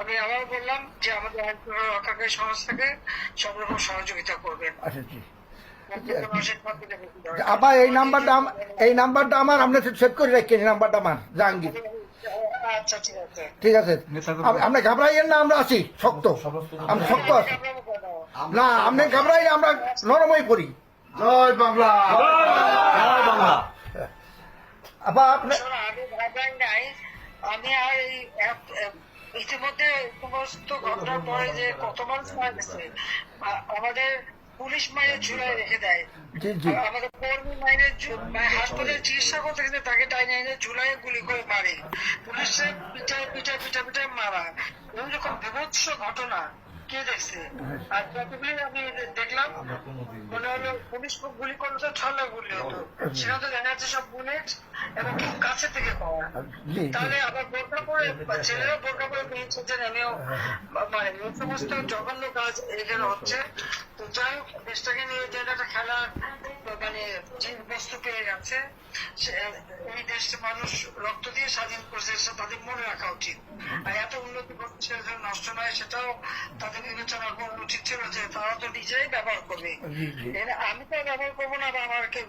আমি আবার বললাম যে আমাদের রক্ষাকারী সংস্থাকে সব রকম সহযোগিতা করবেন। আচ্ছা জি আবার এই নাম্বারটা আমার আপনি সেভ করে রাখেন। এই নাম্বারটা আমার জাহাঙ্গীর। আচ্ছা ঠিক আছে ঠিক আছে, আপনি ঘাবড়াইয়েন না, আমরা আছি শক্ত, আমি শক্ত আছি না, আপনি ঘাবড়াই, আমরা নরমই পড়ি। জয় বাংলা, জয় বাংলা। আবার আপনি আমি ভাবলাম নাই, আমি আর এই ইতিমধ্যে সমস্ত ঘটনার পরে যে কত মানুষ মারা গেছে, আমাদের পুলিশ মাইনে ঝুলাই রেখে দেয়। জি জি আমাদের কর্মী মাইনে হাসপাতালে চিকিৎসা করতে গেলে তাকে টাইনে এনে ঝুলাই গুলি করে মারে, পুলিশের পিটায় মারা। এরকম বিভৎস ঘটনা কে দেখছে? আর যতগুলি আমি দেখলাম মনে হলো পুলিশ গুলি করলে তো ছলা গুলি হতো, সেটা তো দেখা যাচ্ছে সব বুলেট এবং খুব কাছে থেকে পাওয়া। জি তাহলে আবার বোরকা পরে ছেলেরা বোরকা পরে বেরিয়েছেন, আমিও মানে এই সমস্ত জঘন্য কাজ এখানে হচ্ছে। তো যাই হোক, দেশটাকে নিয়ে যে একটা খেলার মানে বস্তু পেয়ে গেছে, এই দেশে মানুষ রক্ত দিয়ে স্বাধীন করছে, সেটা তাদের মনে রাখা উচিত। আর এত উন্নতি করছে নষ্ট নয়, সেটাও তাদের বিবেচনা করা উচিত ছিল যে তারা তো নিজেই ব্যবহার করবে। আমি তো ব্যবহার করবো না, বা আমাকে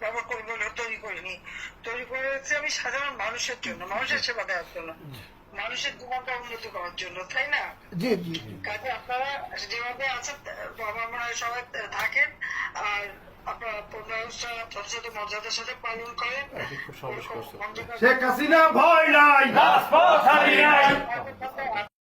ব্যবহার করবো বলে তৈরি করিনি, তৈরি করেছি আমি সাধারণ মানুষের জন্য, মানুষের সেবা দেওয়ার জন্য, মানুষের জীবনটা উন্নতি করার জন্য, তাই না? জি জি কাজে আপনারা যেভাবে আছেন আমার মনে হয় সবাই থাকেন, আর আপনারা ব্যবস্থা যথাযথ মর্যাদার সাথে পালন করেন। শেখ হাসিনা ভয় নাই,